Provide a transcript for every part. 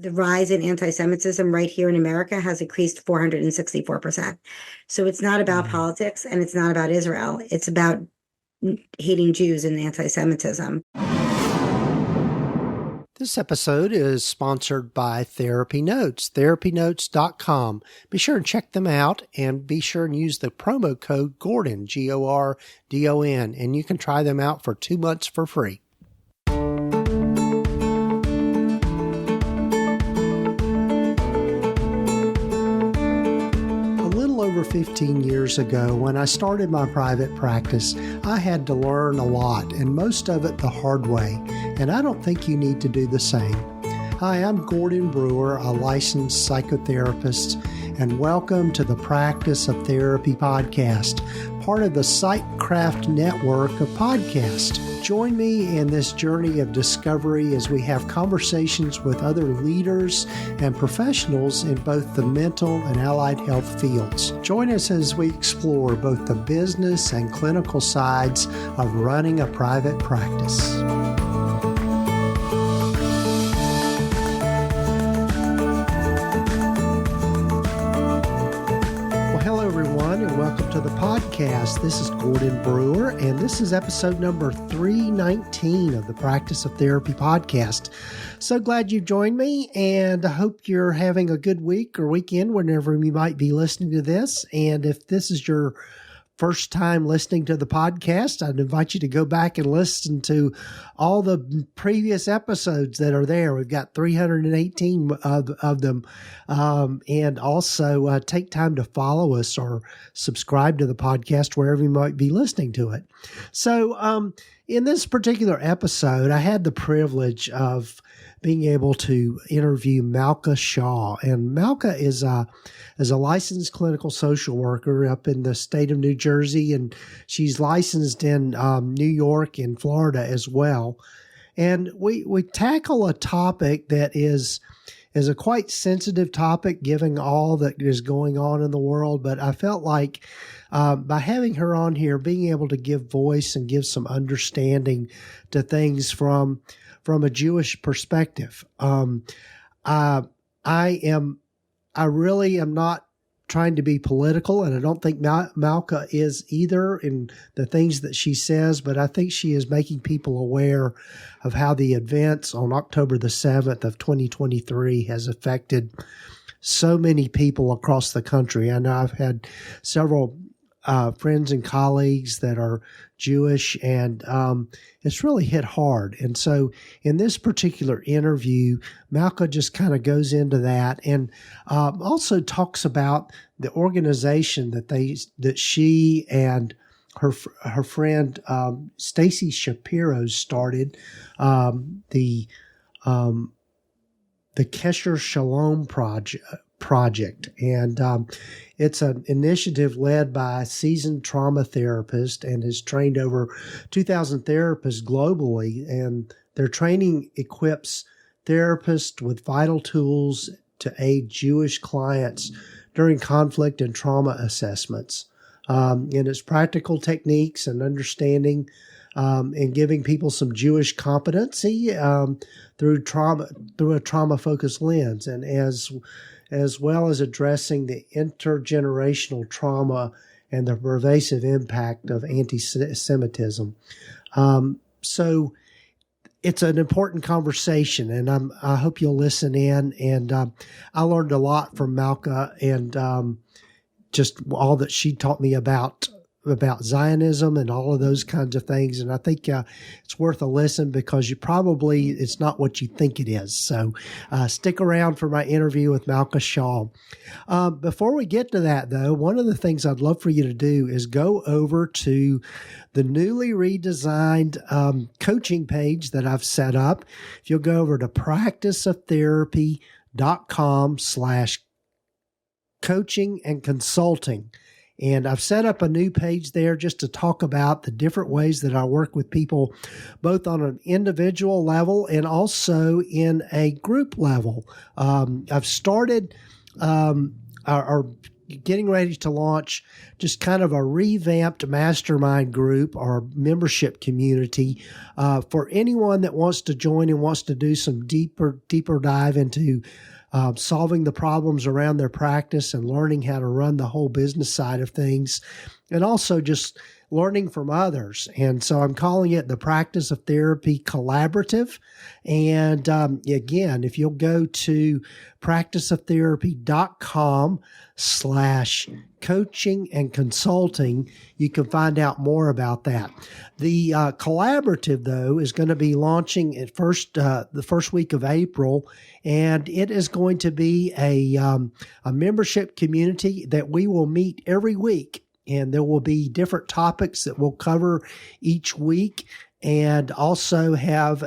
the rise in anti-Semitism right here in America has increased 464%. So it's not about politics and it's not about Israel. It's about hating Jews and anti-Semitism. This episode is sponsored by TherapyNotes, therapynotes.com. Be sure and check them out and be sure and use the promo code Gordon, Gordon, and you can try them out for 2 months for free. Over 15 years ago, when I started my private practice, I had to learn a lot, and most of it the hard way, and I don't think you need to do the same. Hi, I'm Gordon Brewer, a licensed psychotherapist, and welcome to the Practice of Therapy podcast, part of the Psychcraft network of podcasts. Join me in this journey of discovery as we have conversations with other leaders and professionals in both the mental and allied health fields. Join us as we explore both the business and clinical sides of running a private practice. To the podcast. This is Gordon Brewer, and this is episode number 319 of the Practice of Therapy podcast. So glad you joined me, and I hope you're having a good week or weekend whenever you might be listening to this. And if this is your first time listening to the podcast, I'd invite you to go back and listen to all the previous episodes that are there. We've got 318 of them. And also take time to follow us or subscribe to the podcast wherever you might be listening to it. So in this particular episode, I had the privilege of being able to interview Malka Shaw. And Malka is a licensed clinical social worker up in the state of New Jersey, and she's licensed in New York and Florida as well. And we tackle a topic that is a quite sensitive topic given all that is going on in the world. But I felt like by having her on here, being able to give voice and give some understanding to things from a Jewish perspective. I really am not trying to be political, and I don't think Malka is either in the things that she says, but I think she is making people aware of how the events on October the 7th of 2023 has affected so many people across the country. I know I've had several friends and colleagues that are Jewish, and it's really hit hard. And so in this particular interview, Malka just kind of goes into that and also talks about the organization that she and her friend Stacy Shapiro started, the Kesher Shalom Project. And it's an initiative led by a seasoned trauma therapist and has trained over 2,000 therapists globally. And their training equips therapists with vital tools to aid Jewish clients during conflict and trauma assessments. And it's practical techniques and understanding and giving people some Jewish competency through a trauma-focused lens, and as well as addressing the intergenerational trauma and the pervasive impact of anti-Semitism. So it's an important conversation, and I hope you'll listen in. And I learned a lot from Malka and just all that she taught me about Zionism and all of those kinds of things. And I think it's worth a listen because it's not what you think it is. So stick around for my interview with Malka Shaw. Before we get to that, though, one of the things I'd love for you to do is go over to the newly redesigned coaching page that I've set up. If you'll go over to practiceoftherapy.com/coaching and consulting. And I've set up a new page there just to talk about the different ways that I work with people, both on an individual level and also in a group level. I've started, getting ready to launch just kind of a revamped mastermind group or membership community for anyone that wants to join and wants to do some deeper dive into solving the problems around their practice and learning how to run the whole business side of things, and also just learning from others. And so I'm calling it the Practice of Therapy Collaborative. And again, if you'll go to practiceoftherapy.com/coaching and consulting, you can find out more about that. The collaborative, though, is going to be launching at the first week of April, and it is going to be a membership community that we will meet every week. And there will be different topics that we'll cover each week, and also have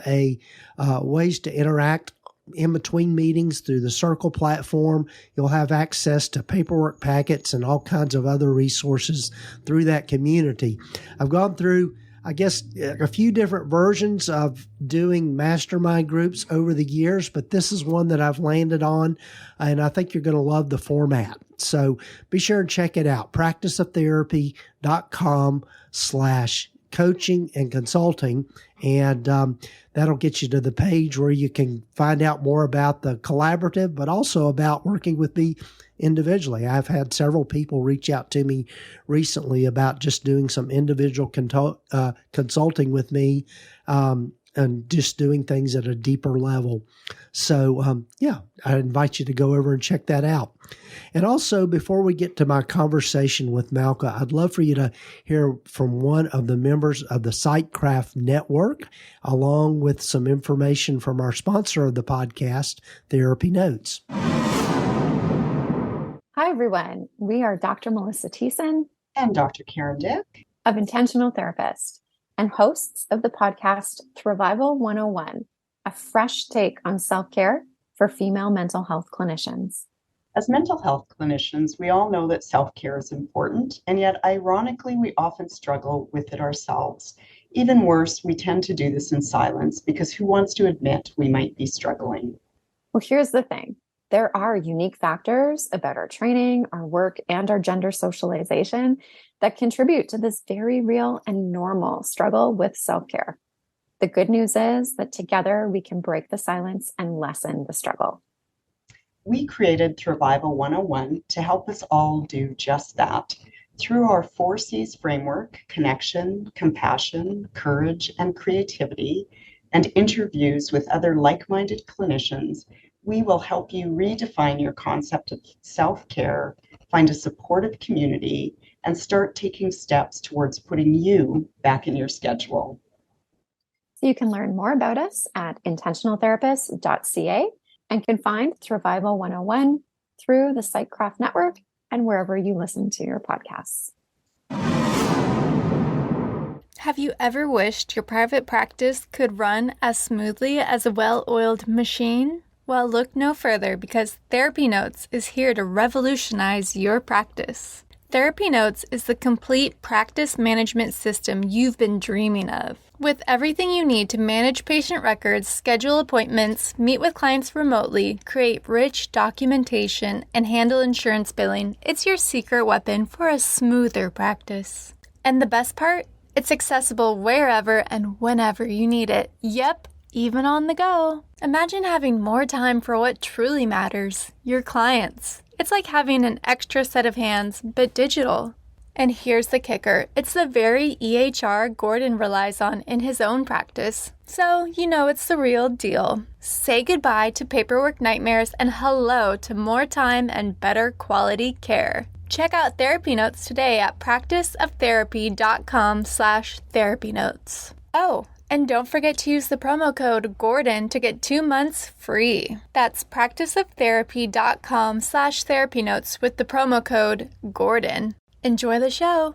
ways to interact in between meetings through the Circle platform. You'll have access to paperwork packets and all kinds of other resources through that community. I've gone through, I guess, a few different versions of doing mastermind groups over the years, but this is one that I've landed on, and I think you're going to love the format. So be sure and check it out, practiceoftherapy.com/coaching and consulting. And that'll get you to the page where you can find out more about the collaborative, but also about working with me individually. I've had several people reach out to me recently about just doing some individual consulting with me, and just doing things at a deeper level. So, I invite you to go over and check that out. And also, before we get to my conversation with Malka, I'd love for you to hear from one of the members of the SiteCraft Network, along with some information from our sponsor of the podcast, TherapyNotes. Hi, everyone. We are Dr. Melissa Thiessen and Dr. Karen Dick of Intentional Therapist, and hosts of the podcast Thrivival 101, a fresh take on self-care for female mental health clinicians. As mental health clinicians, we all know that self-care is important, and yet ironically, we often struggle with it ourselves. Even worse, we tend to do this in silence because who wants to admit we might be struggling? Well, here's the thing. There are unique factors about our training, our work, and our gender socialization that contribute to this very real and normal struggle with self-care. The good news is that together we can break the silence and lessen the struggle. We created Thrivival 101 to help us all do just that. Through our 4Cs framework, connection, compassion, courage, and creativity, and interviews with other like-minded clinicians, we will help you redefine your concept of self-care, find a supportive community, and start taking steps towards putting you back in your schedule. So you can learn more about us at intentionaltherapist.ca and can find Thrivival 101 through the SiteCraft Network and wherever you listen to your podcasts. Have you ever wished your private practice could run as smoothly as a well-oiled machine? Well, look no further, because TherapyNotes is here to revolutionize your practice. TherapyNotes is the complete practice management system you've been dreaming of. With everything you need to manage patient records, schedule appointments, meet with clients remotely, create rich documentation, and handle insurance billing, it's your secret weapon for a smoother practice. And the best part? It's accessible wherever and whenever you need it. Yep, even on the go. Imagine having more time for what truly matters, your clients. It's like having an extra set of hands, but digital. And here's the kicker. It's the very EHR Gordon relies on in his own practice. So, you know it's the real deal. Say goodbye to paperwork nightmares and hello to more time and better quality care. Check out TherapyNotes today at practiceoftherapy.com/therapynotes. Oh, and don't forget to use the promo code GORDON to get 2 months free. That's practiceoftherapy.com/therapynotes with the promo code GORDON. Enjoy the show.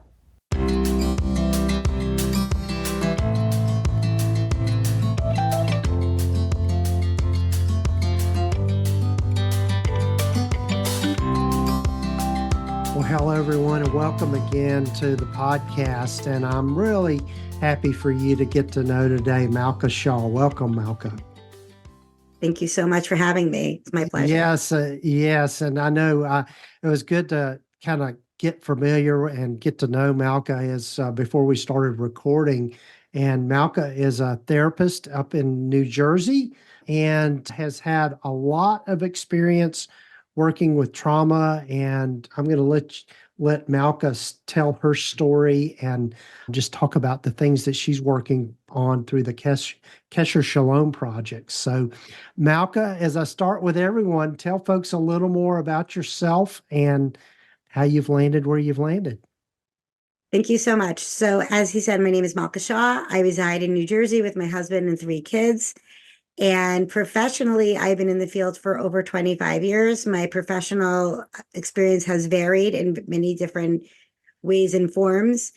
Well, hello, everyone, and welcome again to the podcast. And I'm really happy for you to get to know today Malka Shaw. Welcome, Malka. Thank you so much for having me. It's my pleasure. Yes. And I know it was good to kind of get familiar and get to know Malka is before we started recording. And Malka is a therapist up in New Jersey and has had a lot of experience working with trauma. And I'm going to let Malka tell her story and just talk about the things that she's working on through the Kesher Shalom project. So, Malka, as I start with everyone, tell folks a little more about yourself and how you've landed where you've landed. Thank you so much. So, as he said, my name is Malka Shaw. I reside in New Jersey with my husband and 3 kids. And professionally, I've been in the field for over 25 years. My professional experience has varied in many different ways and forms.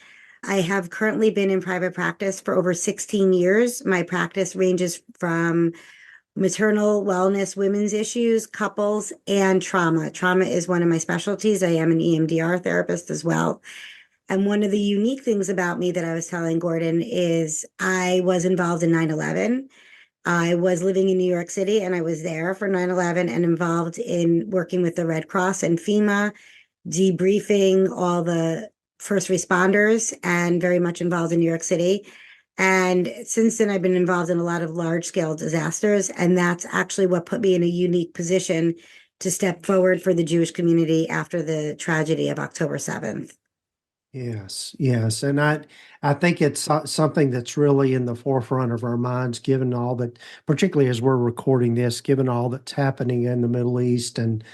I have currently been in private practice for over 16 years. My practice ranges from maternal wellness, women's issues, couples, and trauma. Trauma is one of my specialties. I am an EMDR therapist as well. And one of the unique things about me that I was telling Gordon is I was involved in 9/11. I was living in New York City and I was there for 9/11 and involved in working with the Red Cross and FEMA, debriefing all the first responders, and very much involved in New York City. And since then, I've been involved in a lot of large scale disasters. And that's actually what put me in a unique position to step forward for the Jewish community after the tragedy of October 7th. Yes, yes, and I think it's something that's really in the forefront of our minds, given all that, particularly as we're recording this, given all that's happening in the Middle East, and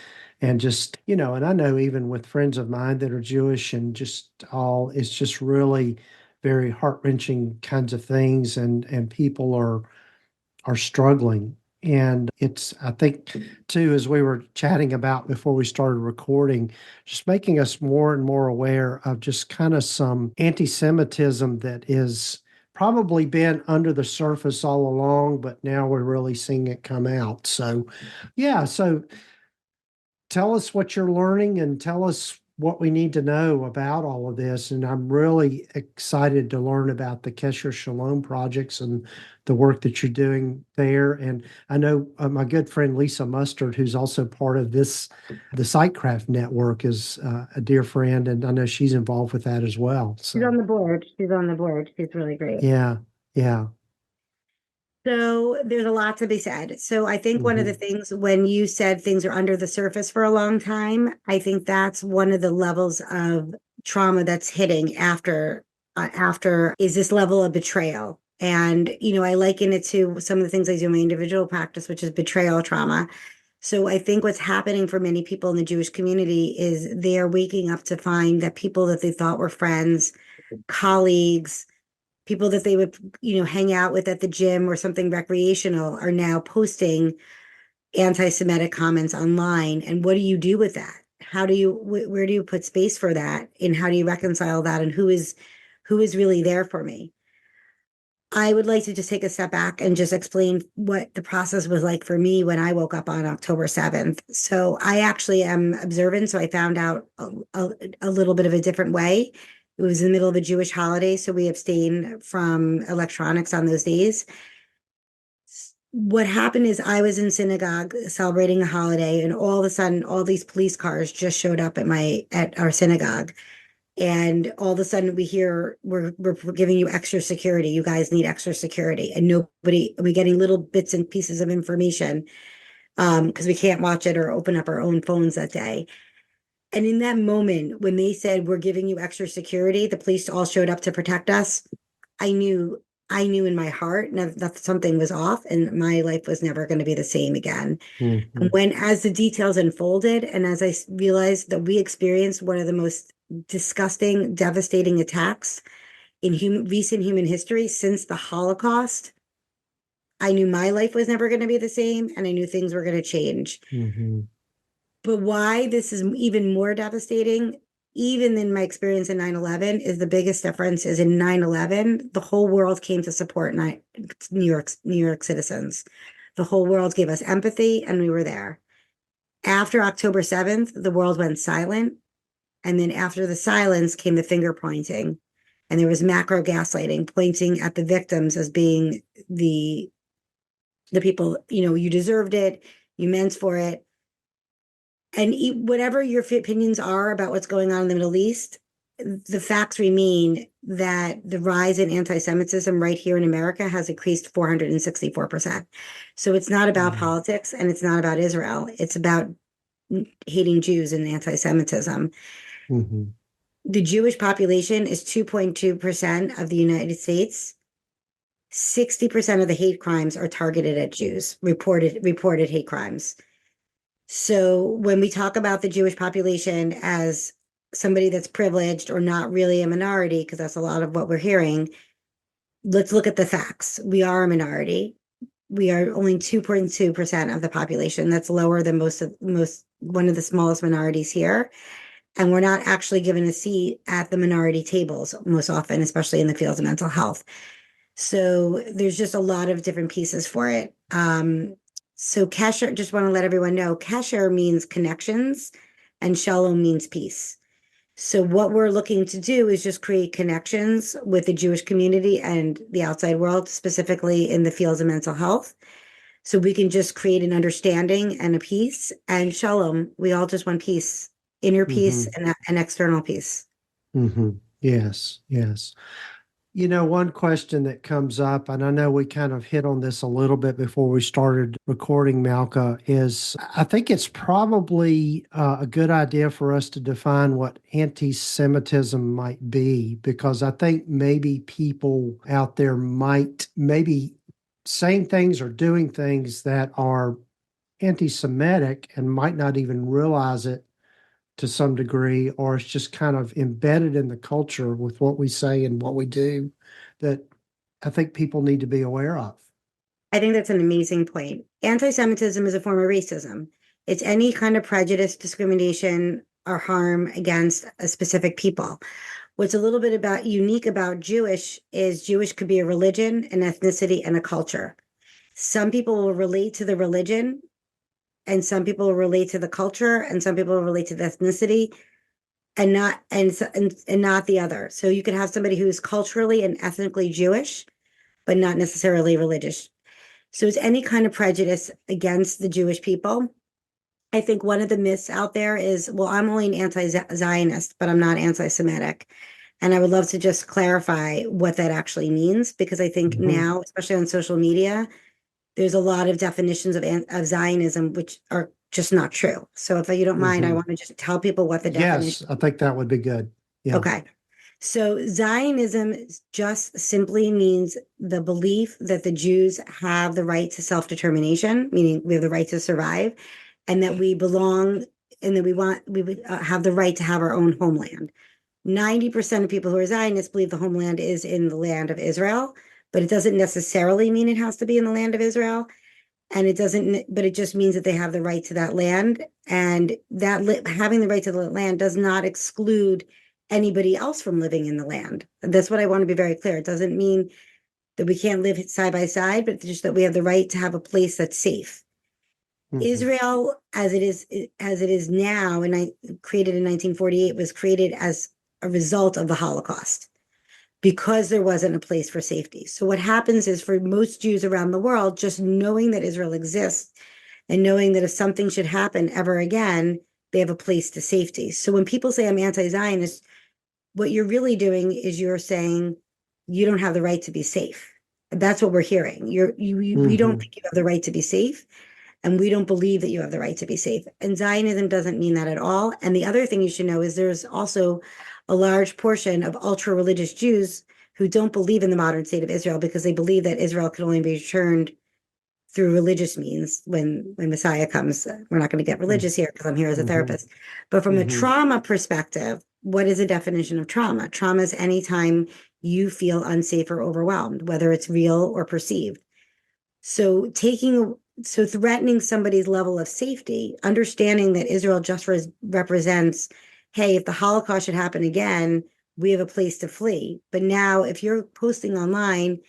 just and I know even with friends of mine that are Jewish, and just all, it's just really very heart wrenching kinds of things, and people are struggling. And it's, I think, too, as we were chatting about before we started recording, just making us more and more aware of just kind of some anti-Semitism that is probably been under the surface all along, but now we're really seeing it come out. So, yeah. So tell us what you're learning and tell us what we need to know about all of this. And I'm really excited to learn about the Kesher Shalom projects and the work that you're doing there. And I know my good friend Lisa Mustard, who's also part of this, the Sightcraft Network, is a dear friend, and I know she's involved with that as well. She's on So, the board. She's on the board. She's really great. yeah, yeah. So there's a lot to be said. So I think one of the Hmm. things when you said things are under the surface for a long time, I think that's one of the levels of trauma that's hitting after is this level of betrayal. And I liken it to some of the things I do in my individual practice, which is betrayal trauma. So I think what's happening for many people in the Jewish community is they're waking up to find that people that they thought were friends, colleagues, people that they would hang out with at the gym or something recreational are now posting anti-Semitic comments online. And what do you do with that? How do you where do you put space for that, and how do you reconcile that, and who is really there for me? I would like to just take a step back and just explain what the process was like for me when I woke up on October 7th. So I actually am observant. So I found out a little bit of a different way. It was in the middle of a Jewish holiday, so we abstained from electronics on those days. What happened is I was in synagogue celebrating a holiday, and all of a sudden, all these police cars just showed up at our synagogue. And all of a sudden we hear we're giving you extra security. You guys need extra security. And we're getting little bits and pieces of information because we can't watch it or open up our own phones that day. And in that moment, when they said we're giving you extra security, the police all showed up to protect us. I knew I knew in my heart that something was off and my life was never going to be the same again. And Hmm. as the details unfolded, and as I realized that we experienced one of the most disgusting, devastating attacks in recent human history since the Holocaust, I knew my life was never going to be the same, and I knew things were going to change. Hmm. But why this is even more devastating, even in my experience in 9/11, is the biggest difference is in 9/11, the whole world came to support New York citizens. The whole world gave us empathy, and we were there. After October 7th, the world went silent. And then after the silence came the finger pointing. And there was macro gaslighting, pointing at the victims as being the people, you deserved it, you meant for it. And whatever your opinions are about what's going on in the Middle East, the facts remain that the rise in anti-Semitism right here in America has increased 464%. So it's not about politics and it's not about Israel. It's about hating Jews and anti-Semitism. Mm-hmm. The Jewish population is 2.2% of the United States. 60% of the hate crimes are targeted at Jews, reported hate crimes. So when we talk about the Jewish population as somebody that's privileged or not really a minority, because that's a lot of what we're hearing, let's look at the facts. We are a minority. We are only 2.2% of the population. That's lower than most one of the smallest minorities here. And we're not actually given a seat at the minority tables most often, especially in the fields of mental health. So there's just a lot of different pieces for it. So Kesher, just want to let everyone know, Kesher means connections and Shalom means peace. So what we're looking to do is just create connections with the Jewish community and the outside world, specifically in the fields of mental health. So we can just create an understanding and a peace and Shalom. We all just want peace, inner peace and external peace. Mm-hmm. Yes, yes. One question that comes up, and I know we kind of hit on this a little bit before we started recording, Malka, is I think it's probably a good idea for us to define what anti-Semitism might be, because I think maybe people out there might maybe saying things or doing things that are anti-Semitic and might not even realize it to some degree, or it's just kind of embedded in the culture with what we say and what we do, that I think people need to be aware of. I think that's an amazing point. Anti-Semitism is a form of racism. It's any kind of prejudice, discrimination, or harm against a specific people. What's a little bit unique about Jewish is Jewish could be a religion, an ethnicity, and a culture. Some people will relate to the religion, and some people will relate to the culture, and some people will relate to the ethnicity, and not the other. So you can have somebody who's culturally and ethnically Jewish, but not necessarily religious. So it's any kind of prejudice against the Jewish people. I think one of the myths out there is, well, I'm only an anti-Zionist, but I'm not anti-Semitic. And I would love to just clarify what that actually means, because I think now, especially on social media, there's a lot of definitions of Zionism which are just not true. So if you don't mind, I want to just tell people what the definition. Yes, I think that would be good. Yeah. Okay. So Zionism just simply means the belief that the Jews have the right to self-determination, meaning we have the right to survive, and that we belong, and that we have the right to have our own homeland. 90% of people who are Zionists believe the homeland is in the land of Israel, but it doesn't necessarily mean it has to be in the land of Israel. And it doesn't, but it just means that they have the right to that land. And that having the right to the land does not exclude anybody else from living in the land. That's what I want to be very clear. It doesn't mean that we can't live side by side, but just that we have the right to have a place that's safe. Israel, as it is now, and I created in 1948, was created as a result of the Holocaust because there wasn't a place for safety. So what happens is, for most Jews around the world, just knowing that Israel exists and knowing that if something should happen ever again, they have a place to safety. So when people say I'm anti-Zionist, what you're really doing is you're saying you don't have the right to be safe. That's what we're hearing. We don't think you have the right to be safe, and we don't believe that you have the right to be safe. And Zionism doesn't mean that at all. And the other thing you should know is there's also a large portion of ultra-religious Jews who don't believe in the modern state of Israel, because they believe that Israel can only be returned through religious means when Messiah comes. We're not going to get religious here because I'm here as a therapist. But from a trauma perspective, what is the definition of trauma? Trauma is anytime you feel unsafe or overwhelmed, whether it's real or perceived. So threatening somebody's level of safety, understanding that Israel just represents, hey, if the Holocaust should happen again, we have a place to flee. But now if you're posting online,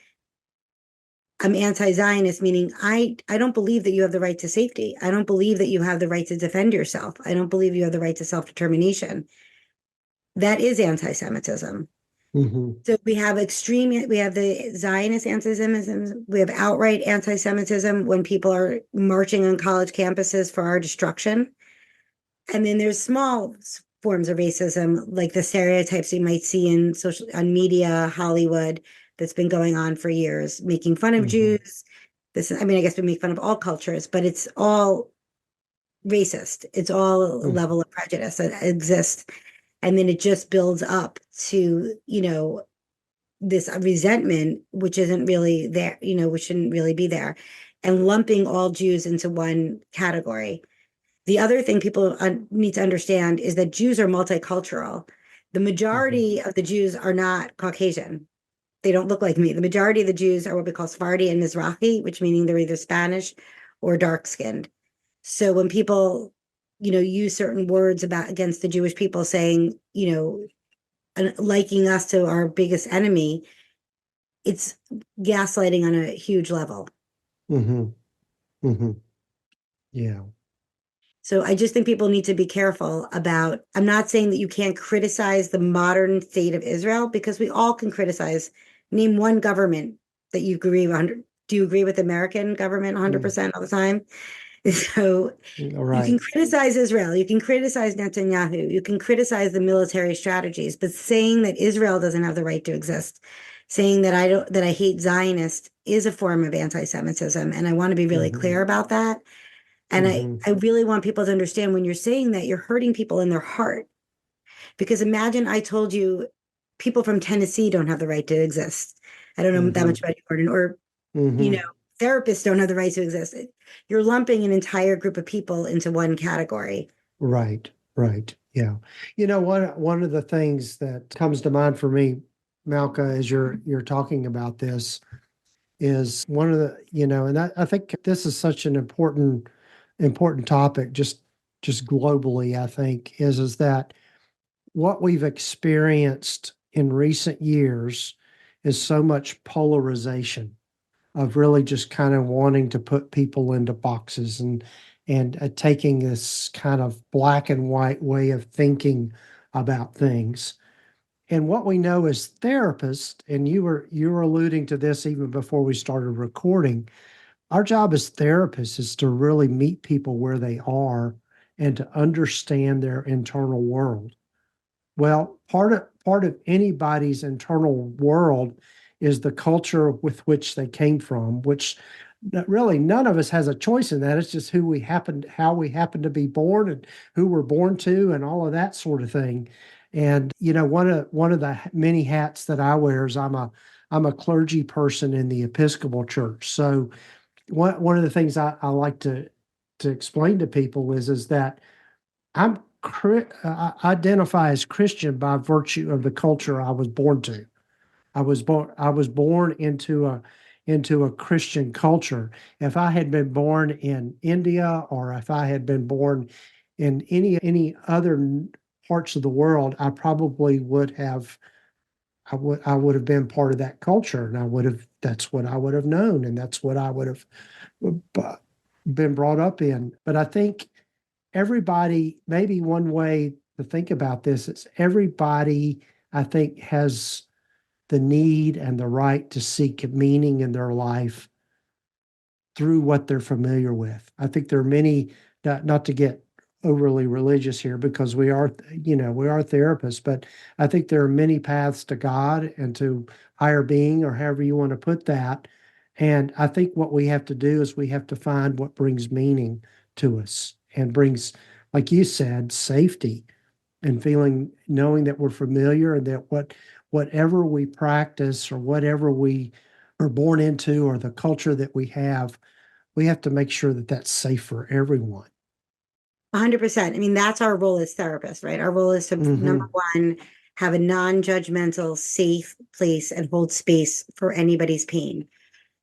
I'm anti-Zionist, meaning I don't believe that you have the right to safety. I don't believe that you have the right to defend yourself. I don't believe you have the right to self-determination. That is anti-Semitism. So we have the Zionist anti-Semitism. We have outright anti-Semitism when people are marching on college campuses for our destruction. And then there's small forms of racism, like the stereotypes you might see in social, on media, Hollywood, that's been going on for years, making fun of Jews. This, I mean, I guess we make fun of all cultures, but it's all racist. It's all a level of prejudice that exists. And then it just builds up to, this resentment, which isn't really there, which shouldn't really be there, and lumping all Jews into one category. The other thing people need to understand is that Jews are multicultural. The majority of the Jews are not Caucasian. They don't look like me. The majority of the Jews are what we call Sephardi and Mizrahi, which meaning they're either Spanish or dark skinned. So when people, use certain words against the Jewish people, saying, liking us to our biggest enemy, it's gaslighting on a huge level. Yeah. So I just think people need to be careful about, I'm not saying that you can't criticize the modern state of Israel, because we all can criticize. Name one government that you agree with. Do you agree with the American government 100% all the time? So you can criticize Israel, you can criticize Netanyahu, you can criticize the military strategies, but saying that Israel doesn't have the right to exist, saying that I hate Zionists is a form of anti-Semitism, and I want to be really clear about that. And I really want people to understand, when you're saying that, you're hurting people in their heart. Because imagine I told you people from Tennessee don't have the right to exist. I don't know that much about you, Gordon, or, therapists don't have the right to exist. You're lumping an entire group of people into one category. Right. Yeah. One of the things that comes to mind for me, Malka, as you're talking about this, is one of the, and I think this is such an important topic, just globally. I think is that what we've experienced in recent years is so much polarization of really just kind of wanting to put people into boxes, and taking this kind of black and white way of thinking about things. And what we know as therapists, and you were alluding to this even before we started recording, our job as therapists is to really meet people where they are and to understand their internal world. Well, part of anybody's internal world is the culture with which they came from, which really none of us has a choice in that. It's just how we happen to be born, and who we're born to, and all of that sort of thing. And one of the many hats that I wear is I'm a clergy person in the Episcopal Church. So one of the things I like to explain to people is that I identify as Christian by virtue of the culture I was born to. I was born into a Christian culture. If I had been born in India, or if I had been born in any other parts of the world, I probably would have I would have been part of that culture, and that's what I would have known, and that's what I would have been brought up in. But I think everybody, maybe one way to think about this is everybody, I think, has the need and the right to seek meaning in their life through what they're familiar with. I think there are many, not to get overly religious here, because we are therapists, but I think there are many paths to God and to higher being, or however you want to put that. And I think what we have to do is we have to find what brings meaning to us, and brings, like you said, safety, and knowing that we're familiar, and that whatever we practice, or whatever we are born into, or the culture that we have to make sure that that's safe for everyone. 100%. I mean, that's our role as therapists, right? Our role is to, number one, have a non-judgmental, safe place and hold space for anybody's pain.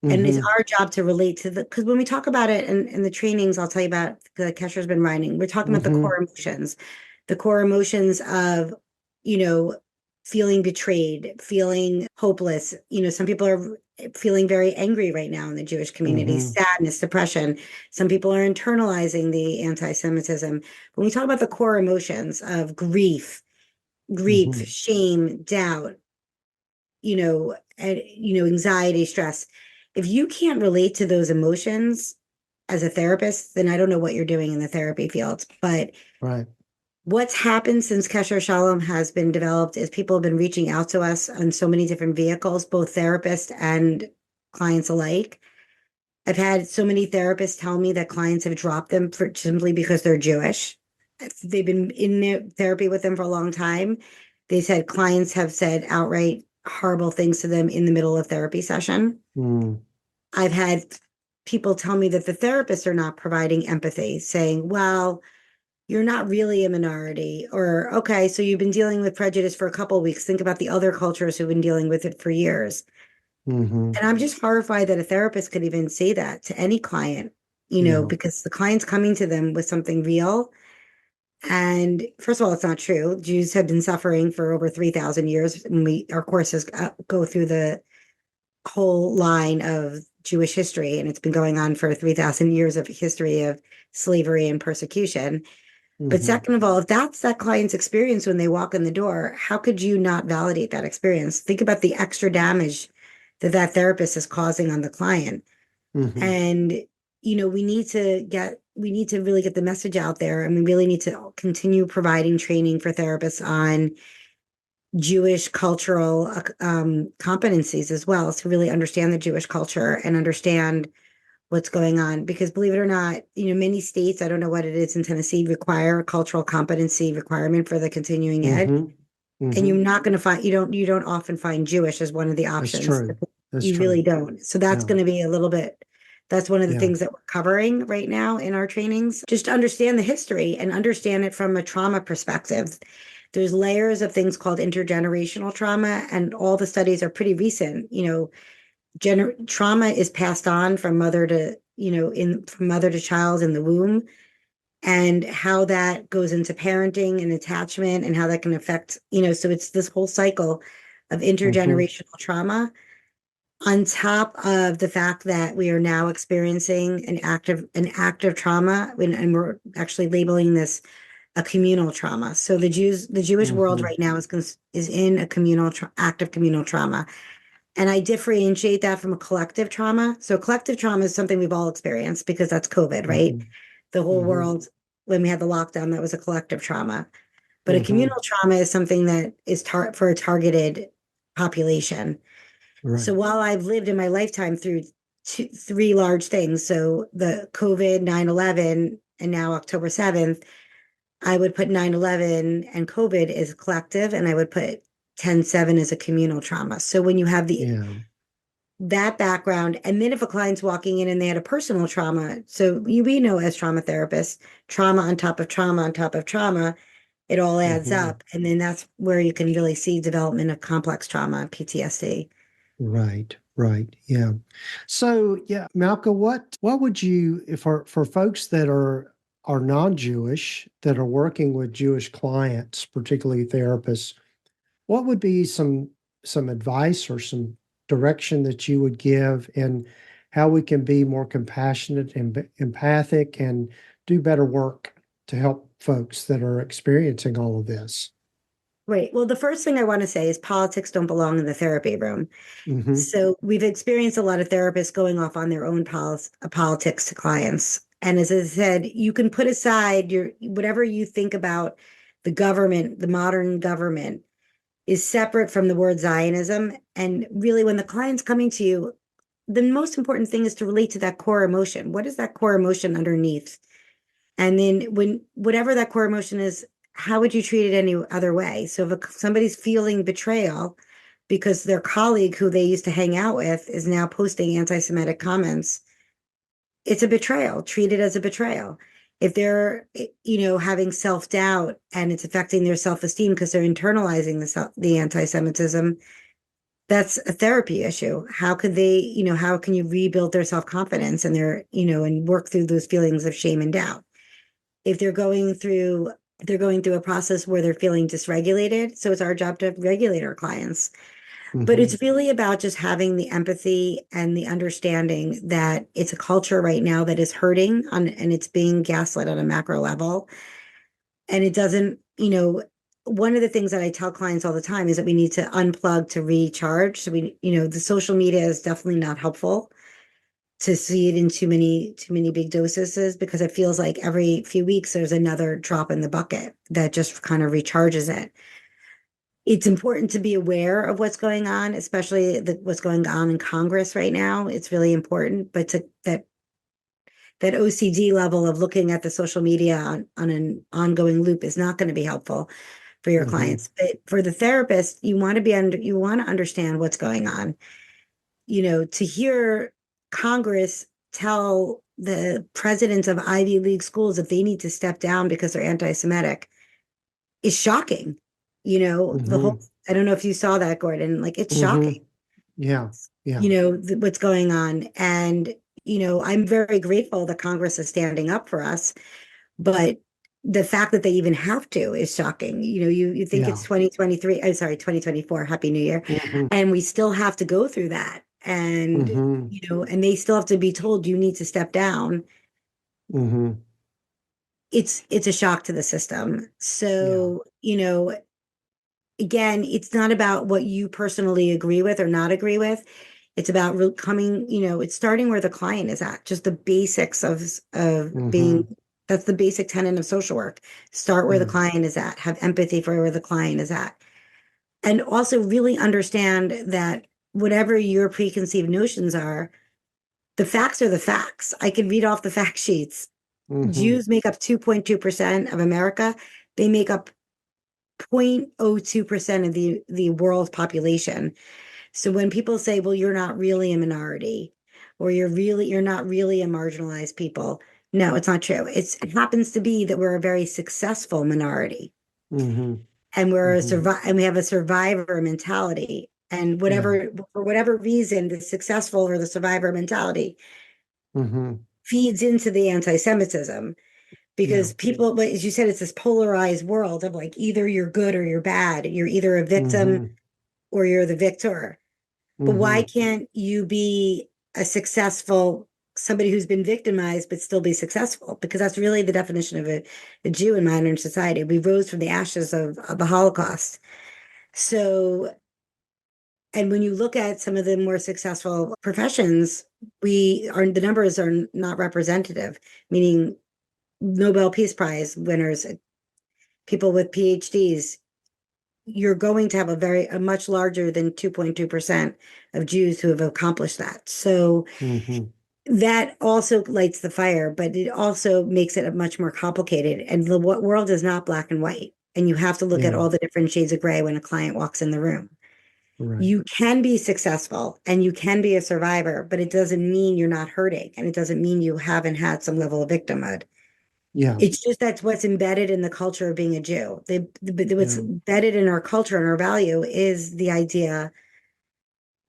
And it's our job to relate to because when we talk about it in the trainings, I'll tell you about, the Kesher's been writing, we're talking about the core emotions of, feeling betrayed, feeling hopeless. Some people are feeling very angry right now in the Jewish community, sadness, depression. Some people are internalizing the anti-Semitism. When we talk about the core emotions of grief, shame, doubt, anxiety, stress, if you can't relate to those emotions, as a therapist, then I don't know what you're doing in the therapy field. But Right. what's happened since Kesher Shalom has been developed is people have been reaching out to us on so many different vehicles, both therapists and clients alike. I've had so many therapists tell me that clients have dropped them simply because they're Jewish. They've been in therapy with them for a long time. They said clients have said outright horrible things to them in the middle of therapy session. Mm. I've had people tell me that the therapists are not providing empathy, saying, well, you're not really a minority, or okay, so you've been dealing with prejudice for a couple of weeks. Think about the other cultures who've been dealing with it for years. Hmm. And I'm just horrified that a therapist could even say that to any client, Yeah. because the client's coming to them with something real. And first of all, it's not true. Jews have been suffering for over 3,000 years. And our courses go through the whole line of Jewish history, and it's been going on for 3,000 years of history of slavery and persecution. But Hmm. second of all, if that's that client's experience when they walk in the door, how could you not validate that experience? Think about the extra damage that that therapist is causing on the client. Hmm. And, we need to really get the message out there. And we really need to continue providing training for therapists on Jewish cultural competencies as well, to really understand the Jewish culture and understand what's going on. Because believe it or not, many states, I don't know what it is in Tennessee, require a cultural competency requirement for the continuing ed. Hmm. And you're Hmm. not going to find, you don't often find Jewish as one of the That's options. true. That's You really true. don't. So that's Yeah. going to be a little bit, that's one of the Yeah. things that we're covering right now in our trainings. Just understand the history and understand it from a trauma perspective. There's layers of things called intergenerational trauma, and all the studies are pretty recent. Trauma is passed on from mother to, from mother to child in the womb, and how that goes into parenting and attachment and how that can affect, so it's this whole cycle of Hmm. intergenerational trauma, on top of the fact that we are now experiencing an active trauma, and we're actually labeling this a communal trauma. So the Jewish world Hmm. right now is in a active communal trauma. And I differentiate that from a collective trauma. So collective trauma is something we've all experienced because that's COVID, right? Hmm. The whole Hmm. world, when we had the lockdown, that was a collective trauma. But a Hmm. communal trauma is something that is for a targeted population. So Right. while I've lived in my lifetime through three large things, so the COVID, 9/11, and now October 7th, I would put 9/11 and COVID as collective, and I would put 10/7 as a communal trauma. So when you have Yeah. that background, and then if a client's walking in and they had a personal trauma, so we know as trauma therapists, trauma on top of trauma on top of trauma, it all adds Hmm. up. And then that's where you can really see development of complex trauma, PTSD. Right. Right. Yeah. So yeah, Malka, what would you, if for folks that are non-Jewish that are working with Jewish clients, particularly therapists, what would be some advice or some direction that you would give in how we can be more compassionate and empathic and do better work to help folks that are experiencing all of this? Right. Well, the first thing I want to say is politics don't belong in the therapy room. Hmm. So we've experienced a lot of therapists going off on their own politics to clients. And as I said, you can put aside your whatever you think about the government, the modern government is separate from the word Zionism. And really, when the client's coming to you, the most important thing is to relate to that core emotion. What is that core emotion underneath? And then when whatever that core emotion is, how would you treat it any other way? So if somebody's feeling betrayal because their colleague who they used to hang out with is now posting anti-Semitic comments, it's a betrayal. Treat it as a betrayal. If they're, having self-doubt and it's affecting their self-esteem because they're internalizing the anti-Semitism, that's a therapy issue. How could they, how can you rebuild their self-confidence and and work through those feelings of shame and doubt? If they're going through a process where they're feeling dysregulated, so it's our job to regulate our clients. But Hmm. it's really about just having the empathy and the understanding that it's a culture right now that is hurting and it's being gaslit on a macro level. And it doesn't, one of the things that I tell clients all the time is that we need to unplug to recharge. So the social media is definitely not helpful. to see it in too many big doses, because it feels like every few weeks there's another drop in the bucket that just kind of recharges it. It's important to be aware of what's going on, especially what's going on in Congress right now. It's really important, but that OCD level of looking at the social media on an ongoing loop is not going to be helpful for your clients. But for the therapist, you want to understand what's going on. To hear Congress tell the presidents of Ivy League schools that they need to step down because they're anti-Semitic is shocking. The whole, I don't know if you saw that, Gordon, like it's shocking. Yeah. Yeah. What's going on. And, I'm very grateful that Congress is standing up for us, but the fact that they even have to is shocking. You think it's 2023, I'm sorry, 2024, Happy New Year. And we still have to go through that. And, and they still have to be told you need to step down. It's a shock to the system. So, again, it's not about what you personally agree with or not agree with. It's about it's starting where the client is at, just the basics of being, that's the basic tenet of social work. Start where the client is at, have empathy for where the client is at. And also really understand that whatever your preconceived notions are, the facts are the facts. I can read off the fact sheets. Jews make up 2.2% of America. They make up 0.02% of the world's population. So when people say, well, you're not really a minority, or you're not really a marginalized people, no, it's not true. It happens to be that we're a very successful minority. And and we have a survivor mentality. And for whatever reason, the successful or the survivor mentality feeds into the anti-Semitism. Because people, as you said, it's this polarized world of like either you're good or you're bad. You're either a victim or you're the victor. But why can't you be somebody who's been victimized but still be successful? Because that's really the definition of a Jew in modern society. We rose from the ashes of the Holocaust. So, and when you look at some of the more successful professions, the numbers are not representative, meaning Nobel Peace Prize winners, people with PhDs, you're going to have a much larger than 2.2% of Jews who have accomplished that. So that also lights the fire, but it also makes it much more complicated. And the world is not black and white. And you have to look at all the different shades of gray when a client walks in the room. You can be successful and you can be a survivor, but it doesn't mean you're not hurting. And it doesn't mean you haven't had some level of victimhood. It's just that's what's embedded in the culture of being a Jew. What's embedded in our culture and our value is the idea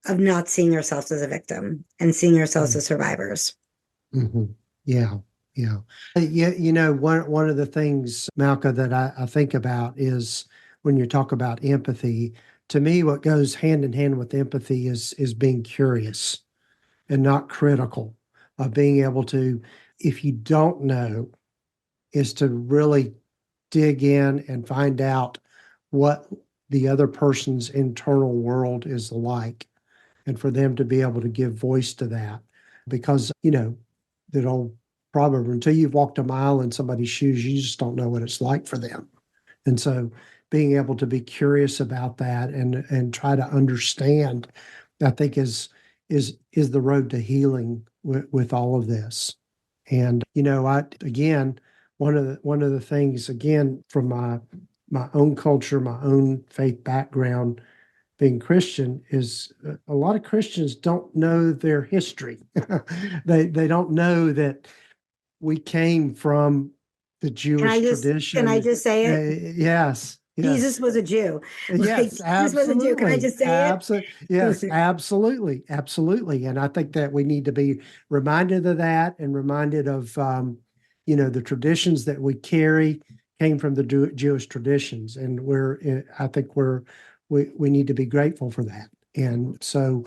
of not seeing ourselves as a victim and seeing ourselves as survivors. Yeah. One of the things, Malka, that I think about is when you talk about empathy, to me, what goes hand in hand with empathy is being curious and not critical, of being able to, if you don't know, is to really dig in and find out what the other person's internal world is like, and for them to be able to give voice to that. Because, that old proverb, until you've walked a mile in somebody's shoes, you just don't know what it's like for them. And so being able to be curious about that and try to understand, I think is the road to healing with all of this. And one of the things, again, from my own culture, my own faith background, being Christian, is a lot of Christians don't know their history. They don't know that we came from the Jewish Can I tradition. just say it? Yes. Jesus was a Jew. Yes, Jesus was a Jew. Can I absolutely. just say Yes, it? absolutely. Absolutely. And I think that we need to be reminded of that and reminded of, the traditions that we carry came from the Jewish traditions. And I think we need to be grateful for that. And so,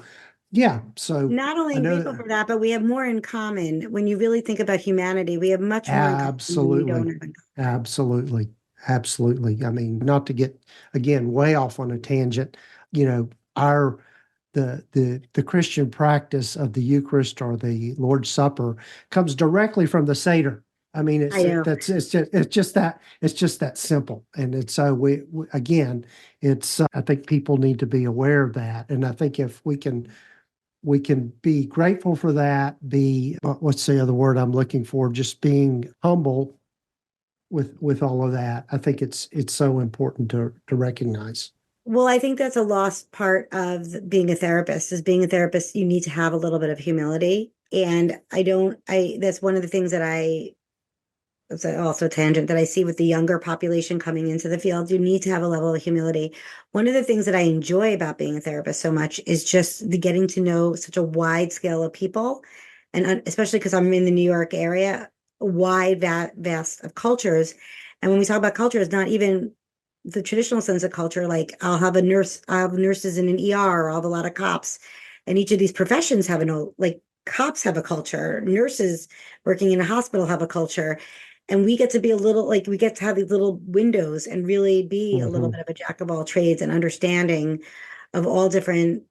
so Not I only know grateful for that, but we have more in common. When you really think about humanity, we have much more in common than we don't absolutely, have in common. absolutely. I mean, not to get, again, way off on a tangent, our the Christian practice of the Eucharist or the Lord's Supper comes directly from the Seder. I mean, I know. it's just that simple. And it's so we again, it's I think people need to be aware of that. And I think if we can be grateful for that, be what's the other word I'm looking for? Just being humble with all of that. I think it's so important to recognize. Well, I think that's a lost part of being a therapist. Is being a therapist, you need to have a little bit of humility. And that's one of the things that it's also a tangent that I see with the younger population coming into the field. You need to have a level of humility. One of the things that I enjoy about being a therapist so much is just the getting to know such a wide scale of people. And especially because I'm in the New York area, a wide, vast of cultures. And when we talk about culture, it's not even the traditional sense of culture. Like I'll have nurses in an ER, or I'll have a lot of cops. And each of these professions have like cops have a culture, nurses working in a hospital have a culture, and we get to be a little like we get to have these little windows and really be a little Mm-hmm. bit of a jack of all trades and understanding of all different,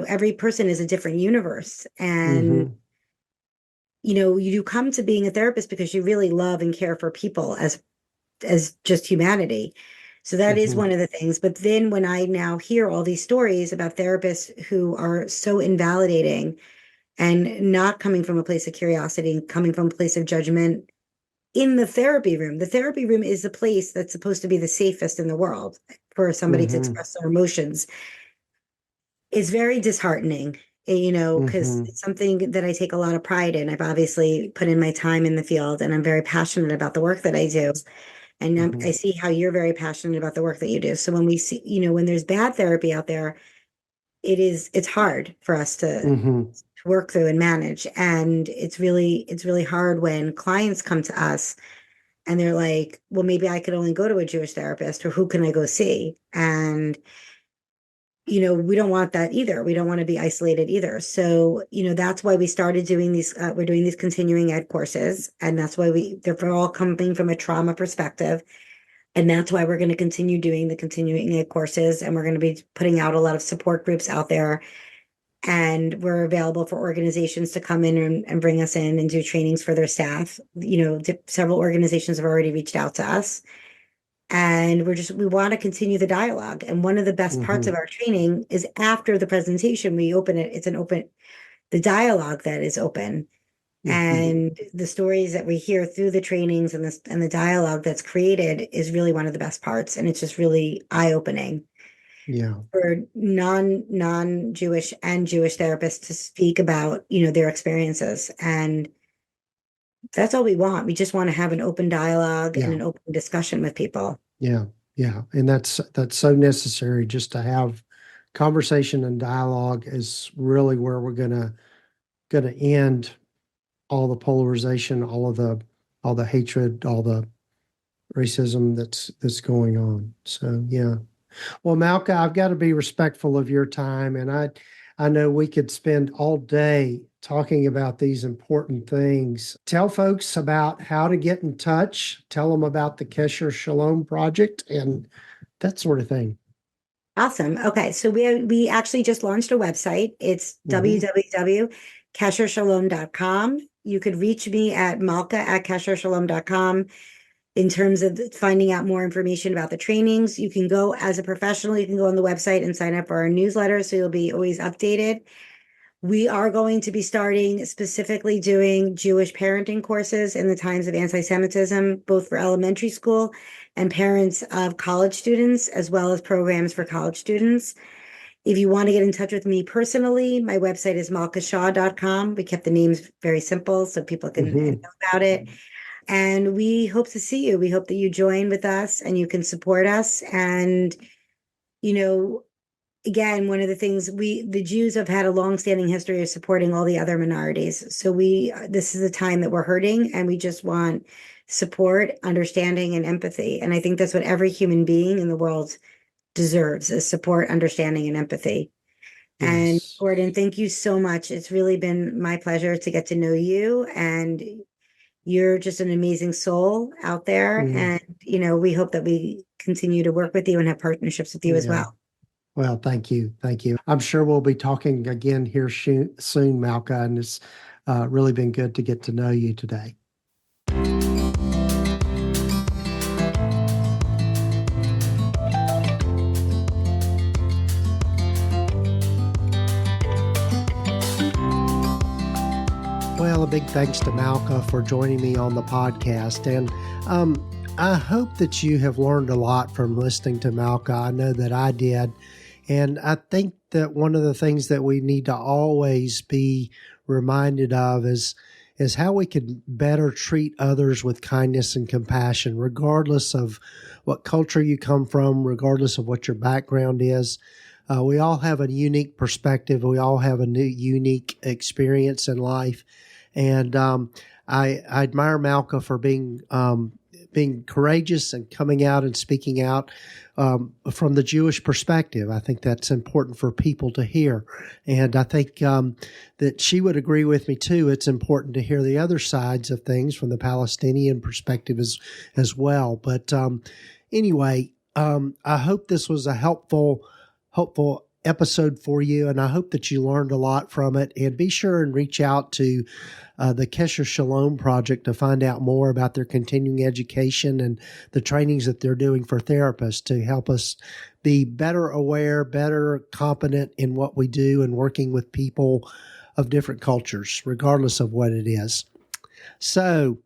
every person is a different universe. And Mm-hmm. you do come to being a therapist because you really love and care for people as just humanity. So that is Mm-hmm. one of the things. But then when I now hear all these stories about therapists who are so invalidating and not coming from a place of curiosity, coming from a place of judgment in the therapy room. The therapy room is the place that's supposed to be the safest in the world for somebody to Mm-hmm. express their emotions. Is very disheartening, because Mm-hmm. it's something that I take a lot of pride in. I've obviously put in my time in the field and I'm very passionate about the work that I do. And Mm-hmm. I see how you're very passionate about the work that you do. So when we see, when there's bad therapy out there, it's hard for us to Mm-hmm. work through and manage. And it's really hard when clients come to us and they're like, well, maybe I could only go to a Jewish therapist, or who can I go see? And we don't want that either. We don't want to be isolated either. So, that's why we started doing these, we're doing these continuing ed courses. And that's why they're all coming from a trauma perspective. And that's why we're going to continue doing the continuing ed courses. And we're going to be putting out a lot of support groups out there. And we're available for organizations to come in and bring us in and do trainings for their staff. Several organizations have already reached out to us, and we want to continue the dialogue. And one of the best parts Mm-hmm. of our training is after the presentation, we open it. The dialogue that is open, Mm-hmm. and the stories that we hear through the trainings and the dialogue that's created is really one of the best parts. And it's just really eye opening Yeah. for non-Jewish and Jewish therapists to speak about, their experiences. And that's all we want. We just want to have an open dialogue and Yeah. an open discussion with people. Yeah. Yeah. And that's so necessary just to have conversation and dialogue is really where we're gonna end all the polarization, all the hatred, all the racism that's going on. So yeah. Well, Malka, I've got to be respectful of your time, and I know we could spend all day talking about these important things. Tell folks about how to get in touch. Tell them about the Kesher Shalom project and that sort of thing. Awesome. Okay. So we actually just launched a website. It's Mm-hmm. www.keshershalom.com. You could reach me at malka@keshershalom.com. In terms of finding out more information about the trainings, you can go as a professional, you can go on the website and sign up for our newsletter so you'll be always updated. We are going to be starting specifically doing Jewish parenting courses in the times of anti-Semitism, both for elementary school and parents of college students, as well as programs for college students. If you want to get in touch with me personally, my website is malkashaw.com. We kept the names very simple so people can know Mm-hmm. about it. And we hope to see you. We hope that you join with us and you can support us. And, you know, again, one of the things the Jews have had a long-standing history of supporting all the other minorities. So this is a time that we're hurting and we just want support, understanding, and empathy. And I think that's what every human being in the world deserves is support, understanding, and empathy. And Yes. Gordon, thank you so much. It's really been my pleasure to get to know you, and you're just an amazing soul out there. Mm, And, we hope that we continue to work with you and have partnerships with you as yeah. well. Well, thank you. Thank you. I'm sure we'll be talking again here soon, Malka, and it's really been good to get to know you today. Well, a big thanks to Malka for joining me on the podcast. And I hope that you have learned a lot from listening to Malka. I know that I did. And I think that one of the things that we need to always be reminded of is how we can better treat others with kindness and compassion, regardless of what culture you come from, regardless of what your background is. We all have a unique perspective. We all have a unique experience in life. And I admire Malka for being courageous and coming out and speaking out from the Jewish perspective. I think that's important for people to hear. And I think that she would agree with me too. It's important to hear the other sides of things from the Palestinian perspective as well. But anyway, I hope this was a helpful episode for you, and I hope that you learned a lot from it. And be sure and reach out to the Kesher Shalom Project to find out more about their continuing education and the trainings that they're doing for therapists to help us be better aware, better competent in what we do and working with people of different cultures, regardless of what it is. So,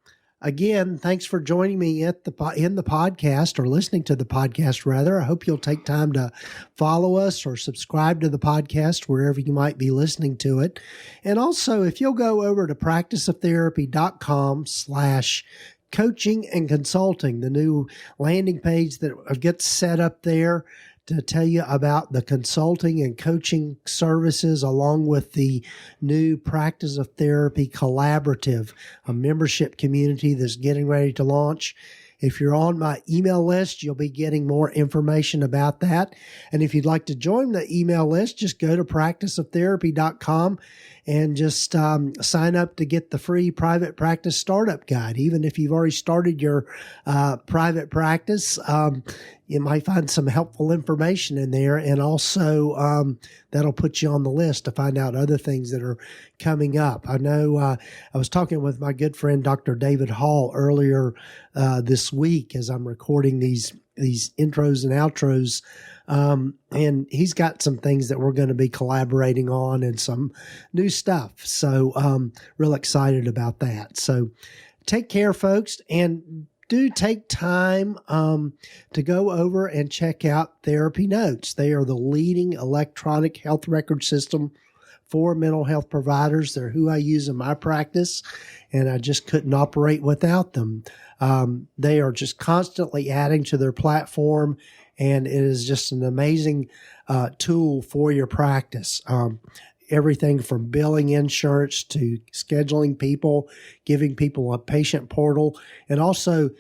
again, thanks for joining me in the podcast, or listening to the podcast, rather. I hope you'll take time to follow us or subscribe to the podcast wherever you might be listening to it. And also, if you'll go over to practiceoftherapy.com/coaching and consulting, the new landing page that gets set up there to tell you about the consulting and coaching services, along with the new Practice of Therapy Collaborative, a membership community that's getting ready to launch. If you're on my email list, you'll be getting more information about that. And if you'd like to join the email list, just go to practiceoftherapy.com and just sign up to get the free private practice startup guide. Even if you've already started your private practice, you might find some helpful information in there. And also that'll put you on the list to find out other things that are coming up. I know I was talking with my good friend, Dr. David Hall, earlier this week as I'm recording these intros and outros. And he's got some things that we're going to be collaborating on and some new stuff. So real excited about that. So take care, folks, and do take time to go over and check out TherapyNotes. They are the leading electronic health record system for mental health providers. They're who I use in my practice, and I just couldn't operate without them. They are just constantly adding to their platform, and it is just an amazing tool for your practice. Everything from billing insurance to scheduling people, giving people a patient portal, and also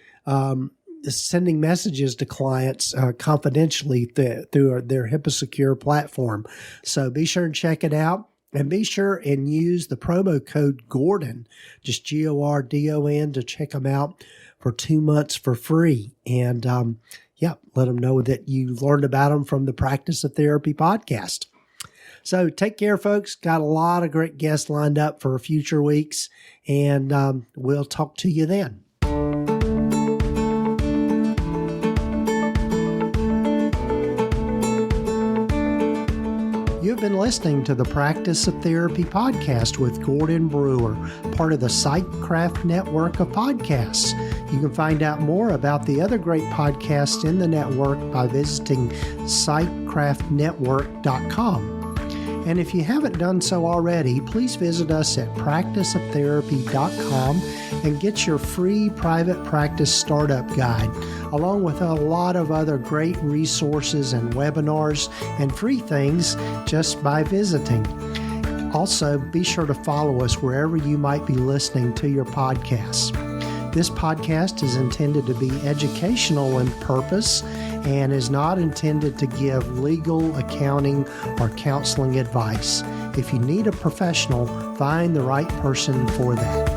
sending messages to clients confidentially through their HIPAA secure platform. So be sure and check it out. And be sure and use the promo code Gordon, just GORDON, to check them out for 2 months for free. And let them know that you learned about them from the Practice of Therapy podcast. So take care, folks. Got a lot of great guests lined up for future weeks, and we'll talk to you then. You've been listening to the Practice of Therapy podcast with Gordon Brewer, part of the Psychcraft network of podcasts. You can find out more about the other great podcasts in the network by visiting psychcraftnetwork.com. And if you haven't done so already, please visit us at practiceoftherapy.com and get your free private practice startup guide, along with a lot of other great resources and webinars and free things just by visiting. Also, be sure to follow us wherever you might be listening to your podcasts. This podcast is intended to be educational in purpose and is not intended to give legal, accounting, or counseling advice. If you need a professional, find the right person for that.